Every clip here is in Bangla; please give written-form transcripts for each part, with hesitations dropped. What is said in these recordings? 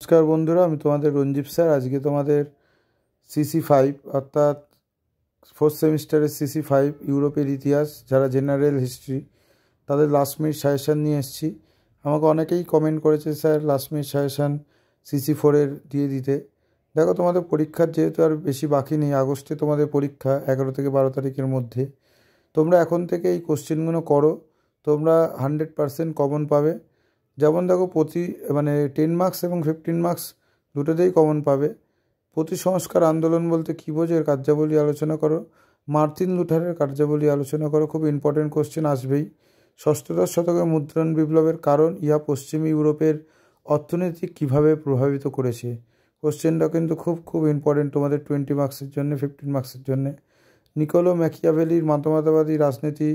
নমস্কার বন্ধুরা, আমি তোমাদের রঞ্জীব স্যার। আজকে তোমাদের CC5 অর্থাৎ ফোর্থ সেমিস্টারের CC5 ইউরোপের ইতিহাস, যারা জেনারেল হিস্ট্রি, তাদের লাস্ট মিনিট সাজেশান নিয়ে এসেছি। আমাকে অনেকেই কমেন্ট করেছে, স্যার লাস্ট মিনিট সাজেশান CC4-এর দিয়ে দিতে। দেখো, তোমাদের পরীক্ষার যেহেতু আর বেশি বাকি নেই, আগস্টে তোমাদের পরীক্ষা 11 থেকে 12 তারিখের মধ্যে। তোমরা এখন থেকে এই কোশ্চেনগুলো করো, তোমরা 100% কমন পাবে। যেমন দেখো, প্রতি 10 মার্কস এবং 15 মার্কস দুটোতেই কমন পাবে। প্রতি সংস্কার আন্দোলন বলতে কী বোঝো, এর কার্যাবলী আলোচনা করো। মার্টিন লুথারের কার্যাবলী আলোচনা করো, খুব ইম্পর্টেন্ট কোশ্চেন আসবেই। ষষ্ঠদশ শতকের মুদ্রণ বিপ্লবের কারণ, ইহা পশ্চিম ইউরোপের অর্থনীতি কীভাবে প্রভাবিত করেছে। কোশ্চেনটা কিন্তু খুব খুব ইম্পর্টেন্ট তোমাদের 20 মার্কসের জন্য, 15 মার্কসের জন্যে। নিকোলো ম্যাকিয়াভেলির মানবতাবাদী রাজনীতি,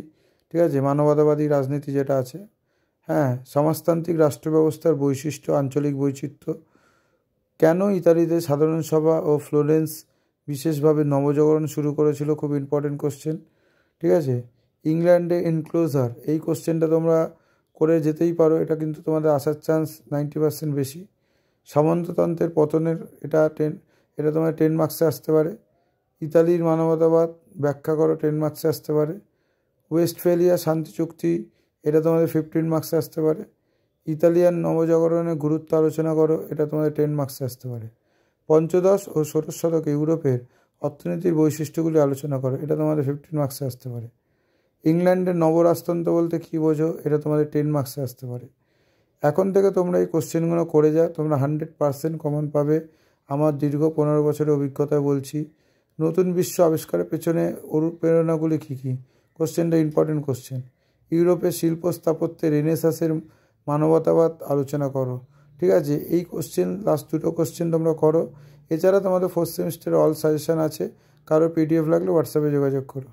ঠিক আছে, মানবতাবাদী রাজনীতি যেটা আছে, হ্যাঁ, সমাজতান্ত্রিক রাষ্ট্র ব্যবস্থার বৈশিষ্ট্য, আঞ্চলিক বৈচিত্র্য। কেন ইতালিতে সাধারণ সভা ও ফ্লোরেন্স বিশেষভাবে নবজাগরণ শুরু করেছিল, খুব ইম্পর্টেন্ট কোশ্চেন, ঠিক আছে। ইংল্যান্ডে এনক্লোজার, এই কোশ্চেনটা তোমরা করে যেতেই পারো, এটা কিন্তু তোমাদের আসার চান্স 90% বেশি। সামন্ততন্ত্রের পতনের, এটা তোমার 10 মার্কসে আসতে পারে। ইতালির মানবতাবাদ ব্যাখ্যা করো, 10 মার্কসে আসতে পারে। ওয়েস্টফেলিয়া শান্তি চুক্তি, এটা তোমাদের 15 মার্কসে আসতে পারে। ইতালিয়ান নবজাগরণের গুরুত্ব আলোচনা করো, এটা তোমাদের 10 মার্কসে আসতে পারে। পঞ্চদশ ও ষোড়শ শতকে ইউরোপের অর্থনীতির বৈশিষ্ট্যগুলি আলোচনা করো, এটা তোমাদের 15 মার্কসে আসতে পারে। ইংল্যান্ডের নবরাজতন্ত্র বলতে কী বোঝো, এটা তোমাদের 10 মার্কসে আসতে পারে। এখন থেকে তোমরা এই কোশ্চেনগুলো করে যাও, তোমরা 100% কমন পাবে। আমার দীর্ঘ 15 বছরের অভিজ্ঞতায় বলছি। নতুন বিশ্ব আবিষ্কারের পেছনে অনুপ্রেরণাগুলি কী কী, কোশ্চেনটা ইম্পর্টেন্ট কোশ্চেন। ইউরোপের শিল্প স্থাপত্যে রেনেসাঁসের মানবতাবাদ আলোচনা করো, ঠিক আছে। এই কোশ্চেন, লাস্ট দুটো কোশ্চেন তোমরা করো। এছাড়া তোমাদের ফোর্থ সেমিস্টারে অল সাজেশান আছে। কারো PDF লাগলে হোয়াটসঅ্যাপে যোগাযোগ করো।